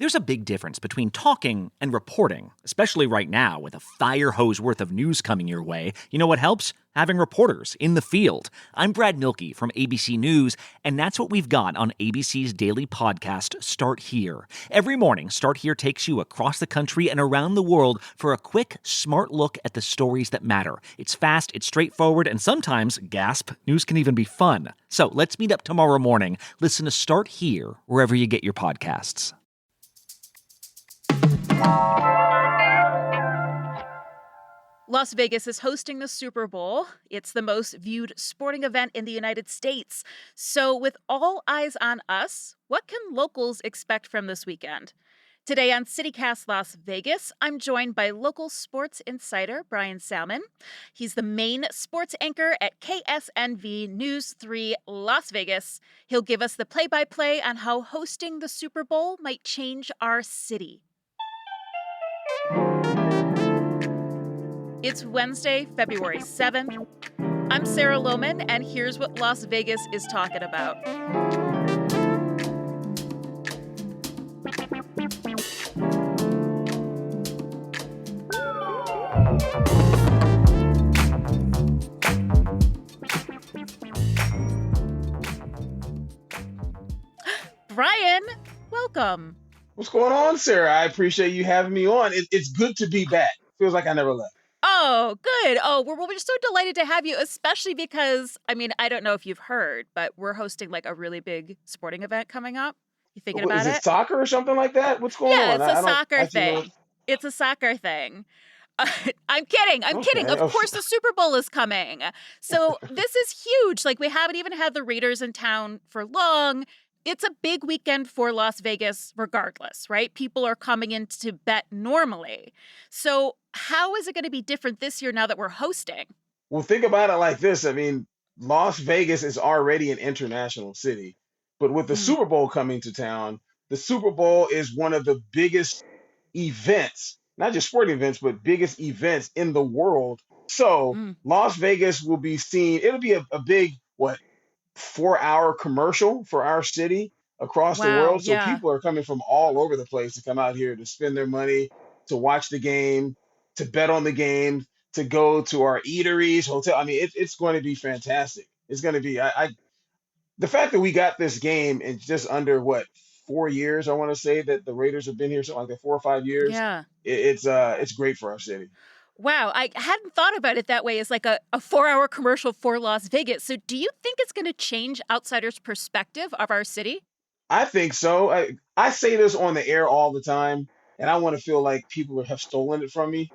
There's a big difference between talking and reporting, especially right now with a fire hose worth of news coming your way. You know what helps? Having reporters in the field. I'm Brad Milkey from ABC News, and that's what we've got on ABC's daily podcast, Start Here. Every morning, Start Here takes you across the country and around the world for a quick, smart look at the stories that matter. It's fast, it's straightforward, and sometimes, gasp, news can even be fun. So let's meet up tomorrow morning. Listen to Start Here wherever you get your podcasts. Las Vegas is hosting the Super Bowl. It's the most viewed sporting event in the United States. So with all eyes on us, what can locals expect from this weekend? Today on CityCast Las Vegas, I'm joined by local sports insider Bryan Salmond. He's the main sports anchor at KSNV News 3 Las Vegas. He'll give us the play-by-play on how hosting the Super Bowl might change our city. It's Wednesday, February 7th. I'm Sarah Lohman, and here's what Las Vegas is talking about. Bryan, welcome. What's going on, Sarah? I appreciate you having me on. It's good to be back. Feels like I never left. Oh, good. Oh, we're just so delighted to have you, especially because, I don't know if you've heard, but we're hosting like a really big sporting event coming up. You thinking about Is it? it soccer or something like that? What's going on? Yeah, it's a I don't soccer actually know. thing. It's a soccer thing. I'm kidding. Okay. Of course, the Super Bowl is coming. So this is huge. Like, we haven't even had the Raiders in town for long. It's a big weekend for Las Vegas regardless, right? People are coming in to bet normally. So how is it going to be different this year now that we're hosting? Well, think about it like this. Las Vegas is already an international city, but with the Super Bowl coming to town, the Super Bowl is one of the biggest events, not just sporting events, but biggest events in the world. So Las Vegas will be seen. It'll be a big, 4-hour commercial for our city across the Wow, world. So yeah. people are coming from all over the place to come out here to spend their money, to watch the game, to bet on the game, to go to our eateries, hotel. It's going to be fantastic. It's going to be, the fact that we got this game in just under 4 years, I want to say that the Raiders have been here, something like that, 4 or 5 years. Yeah. It's great for our city. Wow, I hadn't thought about it that way as like a 4-hour commercial for Las Vegas. So do you think it's going to change outsiders' perspective of our city? I think so. I say this on the air all the time, and I want to feel like people have stolen it from me.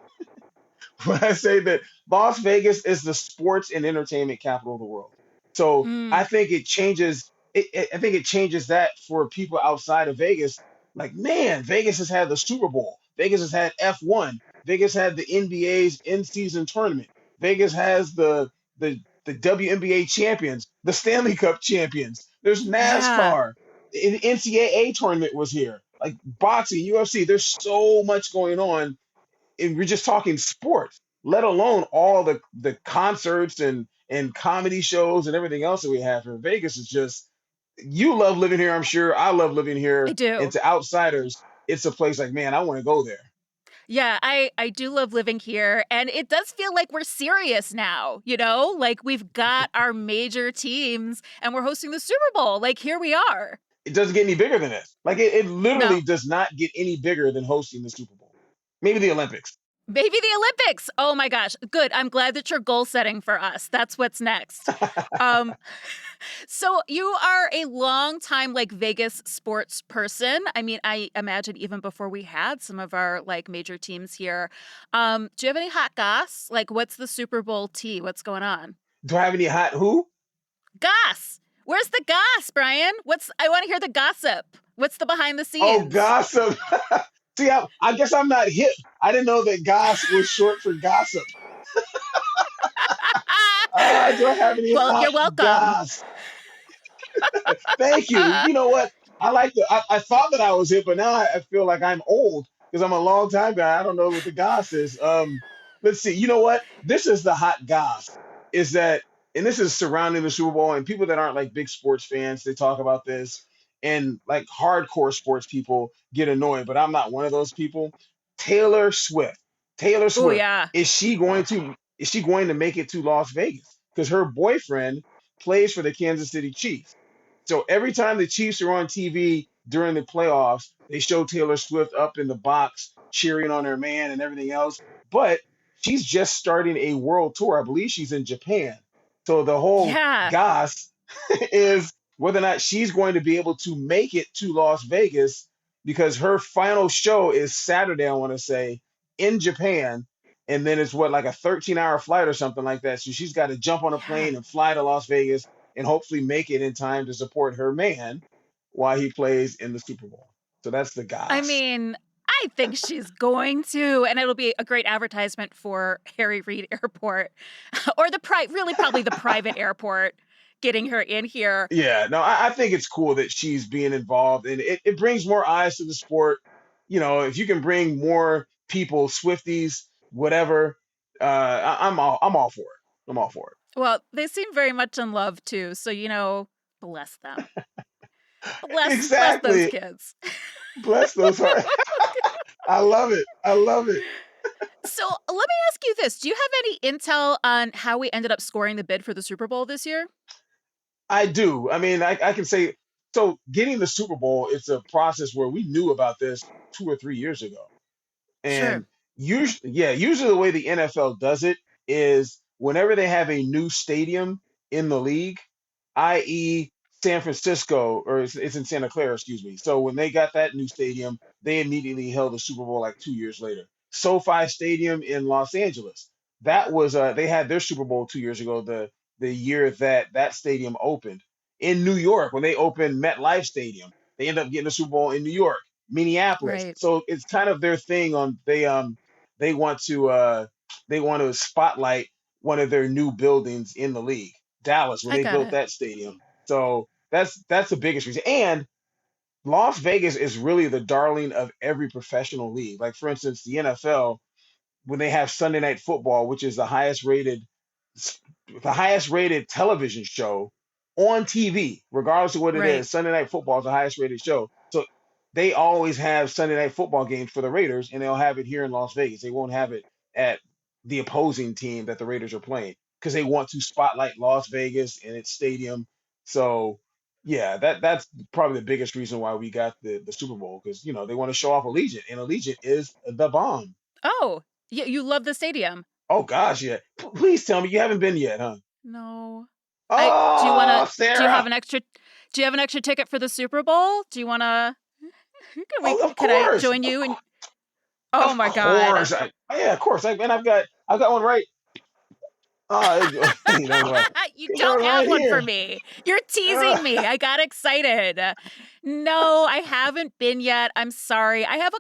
When I say that Las Vegas is the sports and entertainment capital of the world. So I think it changes. I think it changes that for people outside of Vegas. Like, man, Vegas has had the Super Bowl. Vegas has had F1. Vegas had the NBA's in-season tournament. Vegas has the WNBA champions, the Stanley Cup champions. There's NASCAR. The NCAA tournament was here. Like boxing, UFC. There's so much going on, and we're just talking sports, let alone all the concerts and comedy shows and everything else that we have here. Vegas is just, you love living here, I'm sure. I love living here. I do. And to outsiders, it's a place like, man, I want to go there. Yeah, I do love living here, and it does feel like we're serious now, Like, we've got our major teams, and we're hosting the Super Bowl. Like, here we are. It doesn't get any bigger than this. Like, it literally No. does not get any bigger than hosting the Super Bowl. Maybe the Olympics. Maybe the Olympics. Oh, my gosh. Good. I'm glad that you're goal setting for us. That's what's next. So you are a long time Vegas sports person. I imagine even before we had some of our major teams here. Do you have any hot goss? What's the Super Bowl tea? What's going on? Do I have any hot who? Goss. Where's the goss, Bryan? I want to hear the gossip. What's the behind the scenes? Oh, gossip. See, I guess I'm not hip. I didn't know that goss was short for gossip. Do I have any hot you're welcome. goss? Thank you. You know what? I thought that I was hip, but now I feel like I'm old because I'm a long time guy. I don't know what the goss is. Let's see. You know what? This is the hot goss. Is that, and this is surrounding the Super Bowl, and people that aren't big sports fans, they talk about this, and like hardcore sports people get annoyed, but I'm not one of those people. Taylor Swift. Taylor Oh, Swift. yeah. Is she going to make it to Las Vegas? Because her boyfriend plays for the Kansas City Chiefs. So every time the Chiefs are on TV during the playoffs, they show Taylor Swift up in the box cheering on her man and everything else. But she's just starting a world tour. I believe she's in Japan. So the whole Yeah. gas is whether or not she's going to be able to make it to Las Vegas because her final show is Saturday, I want to say, in Japan. And then it's what, like a 13-hour flight or something like that. So she's got to jump on a Yeah. plane and fly to Las Vegas and hopefully make it in time to support her man while he plays in the Super Bowl. So that's the I gas. mean, I think she's going to, and it'll be a great advertisement for Harry Reid Airport or really probably the private airport getting her in here. Yeah, no, I think it's cool that she's being involved and it brings more eyes to the sport. If you can bring more people, Swifties, whatever, I'm all for it. I'm all for it. Well, they seem very much in love too, so bless them. Bless those Exactly. kids. Bless those hearts. I love it. I love it. So let me ask you this. Do you have any intel on how we ended up scoring the bid for the Super Bowl this year? I do. I mean, I can say so. Getting the Super Bowl, it's a process where we knew about this 2 or 3 years ago. Sure. And usually the way the NFL does it is whenever they have a new stadium in the league, i.e., San Francisco, or it's in Santa Clara, excuse me. So when they got that new stadium, they immediately held the Super Bowl like 2 years later. SoFi Stadium in Los Angeles, that was they had their Super Bowl 2 years ago, the year that stadium opened. In New York, when they opened MetLife Stadium, they ended up getting a Super Bowl in New York. Minneapolis. Right. So it's kind of their thing on they want to spotlight one of their new buildings in the league. Dallas when I they got built it. that stadium. So that's the biggest reason. And Las Vegas is really the darling of every professional league. Like for instance, the NFL when they have Sunday Night Football, which is the highest rated television show on TV, regardless of what it Right. is. Sunday Night Football is the highest rated show. So they always have Sunday Night Football games for the Raiders, and they'll have it here in Las Vegas. They won't have it at the opposing team that the Raiders are playing because they want to spotlight Las Vegas and its stadium. So yeah, that's probably the biggest reason why we got the Super Bowl because they want to show off Allegiant, and Allegiant is the bomb. Oh, you love the stadium. Oh gosh, yeah. Please tell me you haven't been yet, huh? No. Oh, Do you have Sarah. an extra ticket for the Super Bowl? Do you want to Oh, of can I course, join you and Oh of my god. course. Yeah, of course. And I've got one right. What? You It's don't have right one for here. me. You're Uh, teasing me. I got excited. No, I haven't been yet. I'm sorry. I have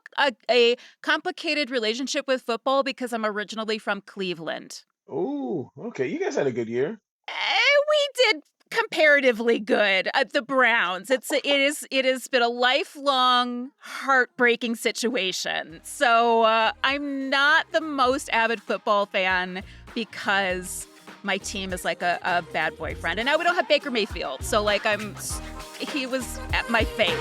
a complicated relationship with football because I'm originally from Cleveland. ooh, okay. You guys had a good year. We did comparatively good at the Browns. It has been a lifelong heartbreaking situation. So I'm not the most avid football fan because my team is like a bad boyfriend, and now we don't have Baker Mayfield. So like he was at my fate.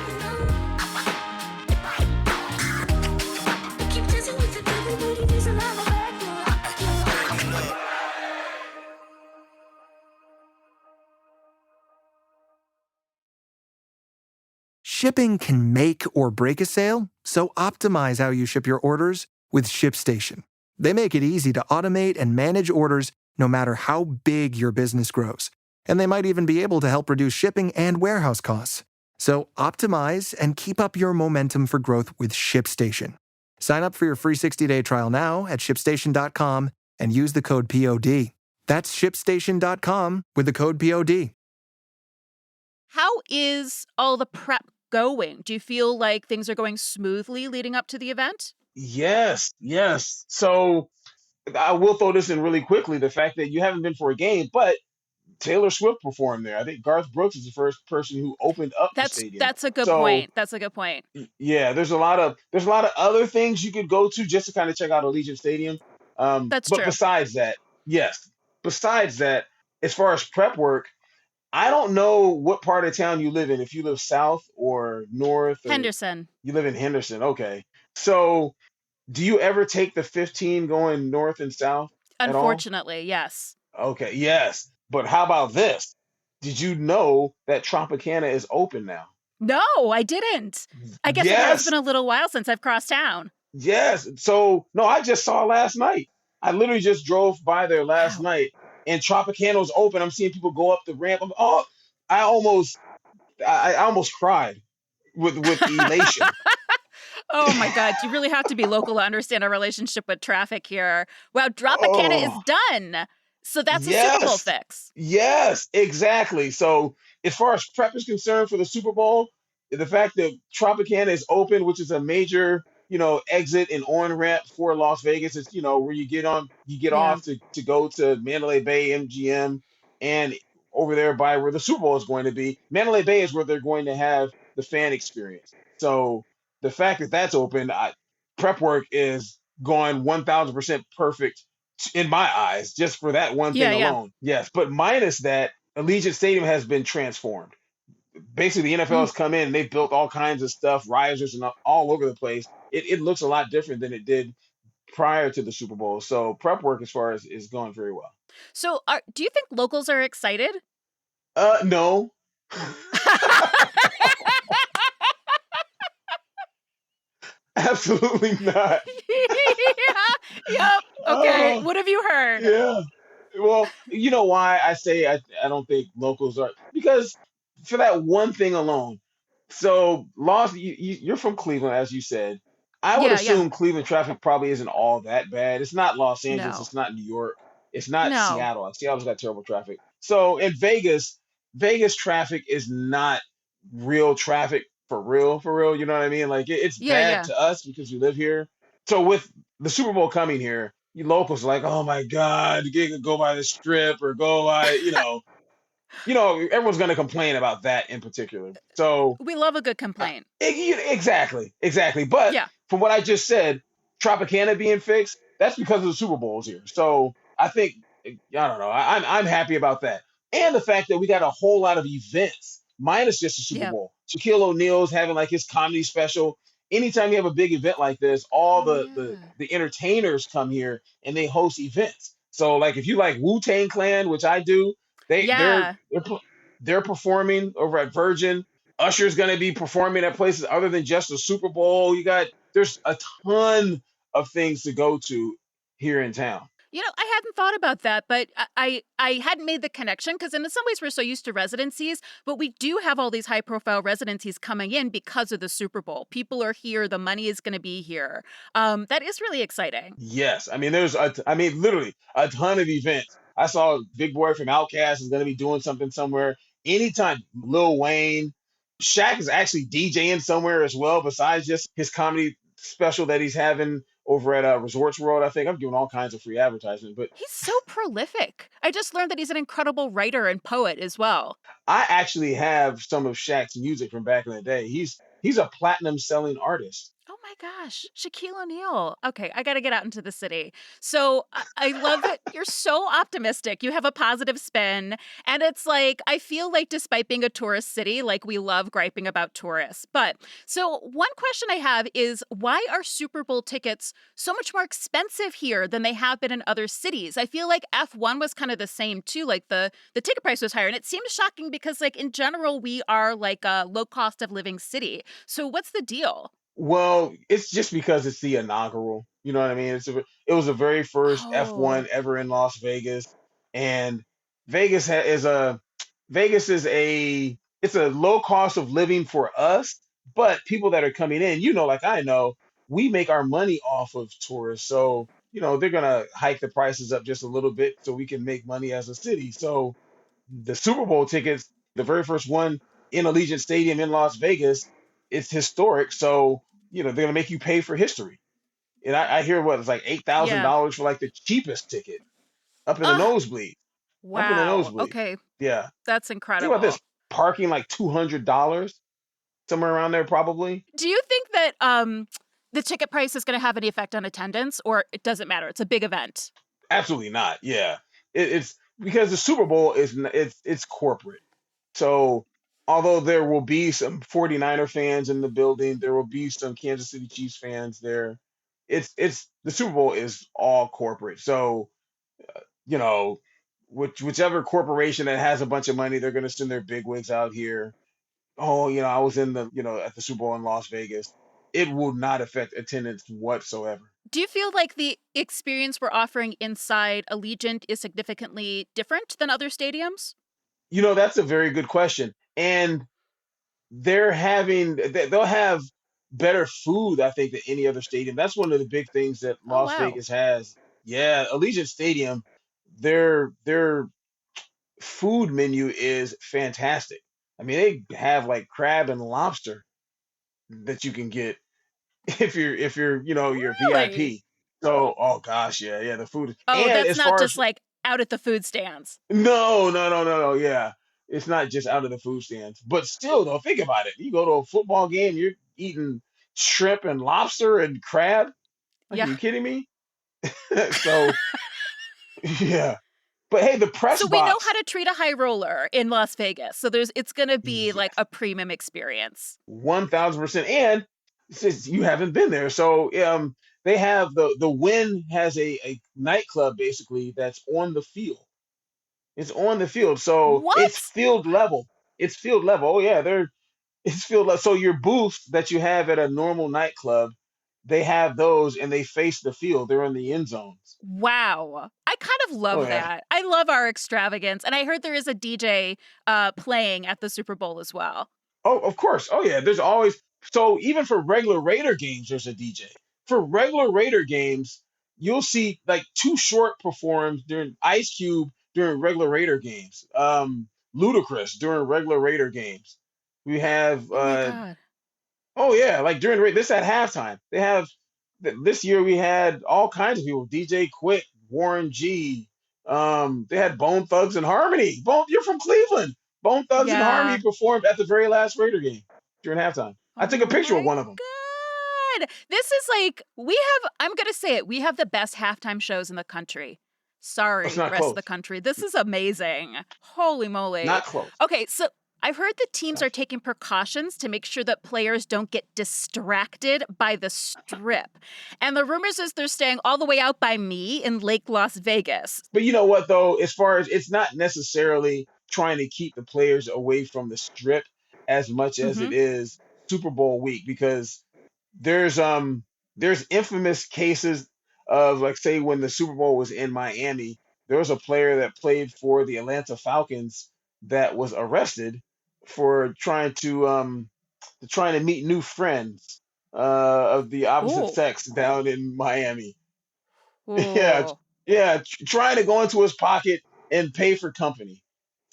Shipping can make or break a sale, so optimize how you ship your orders with ShipStation. They make it easy to automate and manage orders no matter how big your business grows. And they might even be able to help reduce shipping and warehouse costs. So optimize and keep up your momentum for growth with ShipStation. Sign up for your free 60-day trial now at ShipStation.com and use the code POD. That's ShipStation.com with the code POD. How is all the prep going? Do you feel like things are going smoothly leading up to the event? Yes, yes. So I will throw this in really quickly. The fact that you haven't been for a game, but Taylor Swift performed there. I think Garth Brooks is the first person who opened up the stadium. That's a good So point. That's a good point. yeah, there's a lot of other things you could go to just to kind of check out Allegiant Stadium. That's But true. besides that, yes. Besides that, as far as prep work, I don't know what part of town you live in, if you live south or north or Henderson. you live in Henderson. Okay. So do you ever take the 15 going north and south at all? Unfortunately, yes. Okay, yes. But how about this? Did you know that Tropicana is open now? No, I didn't. I guess it has been Yes. a little while since I've crossed town. Yes. So, no, I just saw last night. I literally just drove by there last Wow. night and Tropicana was open. I'm seeing people go up the ramp. I almost I almost cried with elation. Oh my God. You really have to be local to understand our relationship with traffic here. Wow, Dropicana is Oh, done. So that's a Super Bowl yes. fix. Yes, exactly. So, as far as prep is concerned for the Super Bowl, the fact that Tropicana is open, which is a major, exit and on ramp for Las Vegas, is where you get Yeah. off to go to Mandalay Bay, MGM, and over there by where the Super Bowl is going to be. Mandalay Bay is where they're going to have the fan experience. So, the fact that that's open, prep work is going 1,000% perfect in my eyes, just for that one Yeah, thing yeah. alone. Yes, but minus that, Allegiant Stadium has been transformed. Basically, the NFL Mm. has come in and they've built all kinds of stuff, risers and all over the place. It looks a lot different than it did prior to the Super Bowl. So prep work, as far as, is going very well. So do you think locals are excited? No. Absolutely not. Yeah. Yep. Okay. Oh, What have you heard? yeah. Well, you know why I say I don't think locals are, because for that one thing alone. So you're from Cleveland, as you said. I would Yeah, yeah. assume Cleveland traffic probably isn't all that bad. It's not Los Angeles. No. It's not New York. It's not No. Seattle. Seattle's got terrible traffic. So in Vegas, Vegas traffic is not real traffic for real, for real. You know what I mean? Like it's Yeah, bad yeah. to us because we live here. So with the Super Bowl coming here, you locals are like, oh my God, you can go by the strip or go by, everyone's going to complain about that in particular. So We love a good complaint. exactly, exactly. But Yeah. from what I just said, Tropicana being fixed, that's because of the Super Bowls here. So I think, I don't know, I'm happy about that, and the fact that we got a whole lot of events minus just the Super Yeah. Bowl. Shaquille O'Neal's having like his comedy special. Anytime you have a big event like this, all Oh the the, yeah. the entertainers come here and they host events. So like if you like Wu Tang Clan, which I do, they they're Yeah. they're they're performing over at Virgin. Usher's going to be performing at places other than just the Super Bowl. There's a ton of things to go to here in town. I hadn't thought about that, but I hadn't made the connection because in some ways we're so used to residencies, but we do have all these high profile residencies coming in because of the Super Bowl. People are here, the money is going to be here. That is really exciting. Yes, I mean literally a ton of events. I saw Big Boy from Outkast is going to be doing something somewhere. Anytime Lil Wayne, Shaq is actually DJing somewhere as well, besides just his comedy special that he's having over at Resorts World. I think I'm doing all kinds of free advertisement, but He's so prolific. I just learned that he's an incredible writer and poet as well. I actually have some of Shaq's music from back in the day. He's a platinum selling artist. Oh my gosh, Shaquille O'Neal. Okay, I got to get out into the city. So I love that you're so optimistic. You have a positive spin. And it's like, I feel like despite being a tourist city, like we love griping about tourists. But so one question I have is why are Super Bowl tickets so much more expensive here than they have been in other cities? I feel like F1 was kind of the same too. Like the ticket price was higher. And it seems shocking because like in general, we are like a low cost of living city. So what's the deal? Well, it's just because it's the inaugural. You know what I mean? It was the very first Oh, F1 ever in Las Vegas, and Vegas ha- is a Vegas is a it's a low cost of living for us, but people that are coming in, like I know, we make our money off of tourists, so they're gonna hike the prices up just a little bit so we can make money as a city. So the Super Bowl tickets, the very first one in Allegiant Stadium in Las Vegas, it's historic. So, they're gonna make you pay for history. And I hear what it's like eight thousand yeah. dollars for like the cheapest ticket up in the Oh, nosebleed. Up in the wow. nosebleed. Okay, Yeah. that's Think about incredible. this. Parking like $200, somewhere around there probably. Do you think that the ticket price is going to have any effect on attendance, or it doesn't matter? It's a big event. Absolutely not. Yeah. It's because the Super Bowl it's corporate. So although there will be some 49er fans in the building, there will be some Kansas City Chiefs fans there. It's the Super Bowl is all corporate. So, you know, whichever corporation that has a bunch of money, they're going to send their bigwigs out here. Oh, I was in at the Super Bowl in Las Vegas. It will not affect attendance whatsoever. Do you feel like the experience we're offering inside Allegiant is significantly different than other stadiums? That's a very good question. And they'll have better food, I think, than any other stadium. That's one of the big things that Oh, Las wow. Vegas has. Yeah, Allegiant Stadium, their food menu is fantastic. I mean, they have like crab and lobster that you can get if you're Really? VIP. So, oh gosh, yeah, the food. Oh, And that's as not far as just like out at the food stands. no, no, no, no, no, yeah, it's not just out of the food stands, but still, though, think about it. You go to a football game, you're eating shrimp and lobster and crab. Like, are Yeah. you kidding me? So, yeah. But hey, the press So we know how box, to treat a high roller in Las Vegas. So it's going to be like yes, a premium experience. 1,000%. And since you haven't been there, so they have the Win has a nightclub basically that's on the field. It's on the field, so it's What? field level. It's field level. Oh yeah, it's field level. So your booths that you have at a normal nightclub, they have those and they face the field. They're in the end zones. Wow. I kind of Oh love yeah. that. I love our extravagance. And I heard there is a DJ playing at the Super Bowl as well. Oh, of course. Oh yeah. There's always so even for regular Raider games, there's a DJ. For regular Raider games, you'll see like Too Short performs during Ice Cube during regular Raider games. Ludacris during regular Raider games. We have Oh my God. oh yeah, like during this at halftime. They have this year we had all kinds of people. DJ Quick, Warren G. They had Bone Thugs and Harmony. You're from Cleveland. Bone Thugs and Yeah. Harmony performed at the very last Raider game during halftime. I took a Oh picture with my one of them. God. This is like, I'm going to say it, we have the best halftime shows in the country. It's Sorry, not rest of the close. country. This is amazing. Holy moly. Not close. Okay, so I've heard the teams Not are taking precautions to make sure that players don't get distracted by the strip. And the rumors is they're staying all the way out by me in Lake Las Vegas. But you know what though, as far as it's not necessarily trying to keep the players away from the strip as much as Mm-hmm. it is Super Bowl week because there's there's infamous cases of like say when the Super Bowl was in Miami, there was a player that played for the Atlanta Falcons that was arrested for trying to meet new friends of the opposite Oh. sex down in Miami. Yeah, Oh. yeah, trying to go into his pocket and pay for company.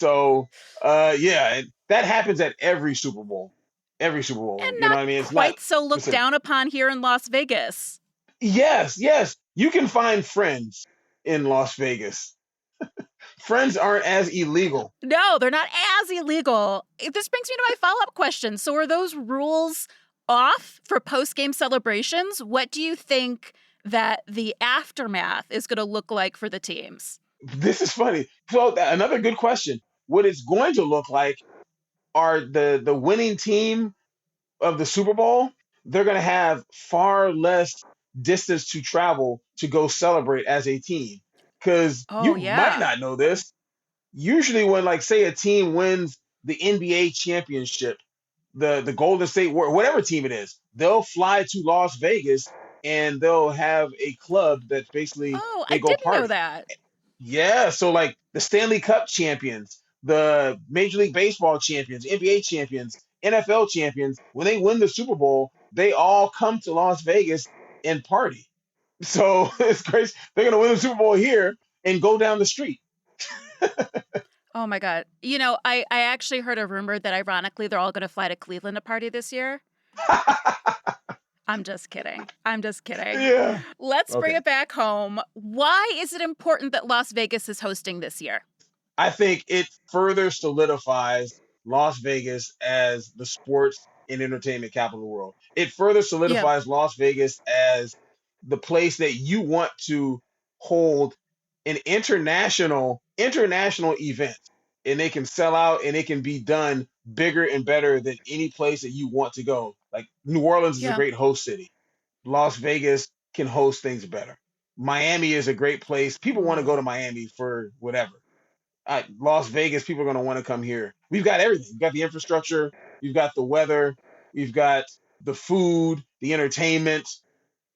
So, yeah, that happens at every Super Bowl. Every Super Bowl. And You know not what I mean? It's not quite so looked specific. down upon here in Las Vegas. Yes, yes. You can find friends in Las Vegas. Friends aren't as illegal. No, they're not as illegal. This brings me to my follow-up question. So are those rules off for post-game celebrations? What do you think that the aftermath is going to look like for the teams? This is funny. So another good question. What it's going to look like are the winning team of the Super Bowl, they're going to have far less distance to travel to go celebrate as a team. Because Oh, you might yeah. not know this. Usually, when, like, say, a team wins the NBA championship, the Golden State Warriors, whatever team it is, they'll fly to Las Vegas and they'll have a club that's basically Oh, I they go didn't know party. that. Yeah, so like the Stanley Cup champions, the Major League Baseball champions, NBA champions, NFL champions, when they win the Super Bowl, they all come to Las Vegas and party. So it's crazy. They're gonna win the Super Bowl here and go down the street. Oh my God. You know, I actually heard a rumor that ironically they're all going to fly to Cleveland to party this year. I'm just kidding. I'm just kidding. Yeah. Let's bring Okay. it back home. Why is it important that Las Vegas is hosting this year? I think it further solidifies Las Vegas as the sports and entertainment capital of the world. It further Yeah. solidifies Las Vegas as the place that you want to hold an international event. and they can sell out and it can be done bigger and better than any place that you want to go. Like New Orleans is a Yeah. great host city. Las Vegas can host things better. Miami is a great place. People want to go to Miami for whatever. Las Vegas, people are going to want to come here. We've got everything. We've got the infrastructure. We've got the weather. We've got the food, the entertainment,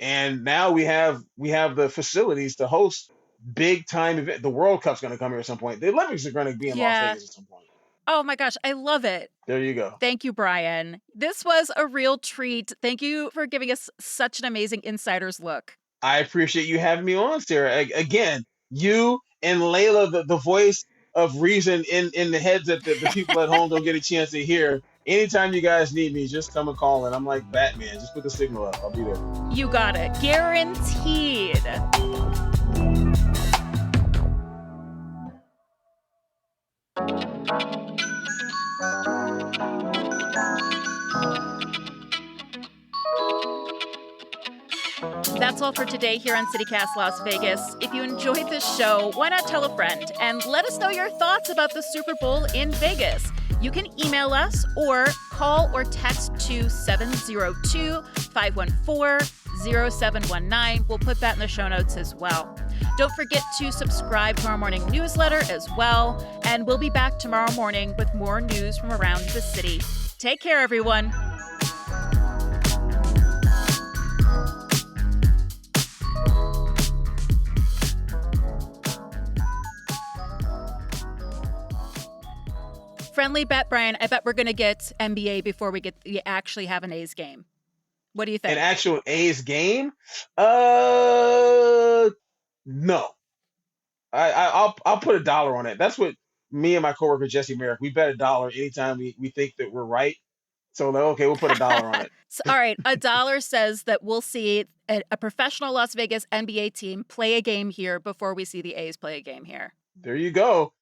and now we have the facilities to host big time event. The World Cup's going to come here at some point. The Olympics are going to be in Las Yeah. Vegas at some point. Oh my gosh, I love it. There you go. Thank you, Bryan. This was a real treat. Thank you for giving us such an amazing insider's look. I appreciate you having me on, Sarah. Again, you and Layla, the voice of reason in the heads that the people at home don't get a chance to hear. Anytime you guys need me, just come and call. And I'm like Batman. Just put the signal up. I'll be there. You got it. Guaranteed. That's all for today here on CityCast Las Vegas. If you enjoyed this show, why not tell a friend and let us know your thoughts about the Super Bowl in Vegas. You can email us or call or text to 702-514-0719. We'll put that in the show notes as well. Don't forget to subscribe to our morning newsletter as well. And we'll be back tomorrow morning with more news from around the city. Take care, everyone. Friendly bet, Bryan. I bet we're going to get NBA before we actually have an A's game. What do you think? An actual A's game? No. I'll put $1 on it. That's what me and my coworker Jesse Merrick, we bet $1 anytime we think that we're right. So okay, we'll put $1 on it. All right, $1 says that we'll see a professional Las Vegas NBA team play a game here before we see the A's play a game here. There you go.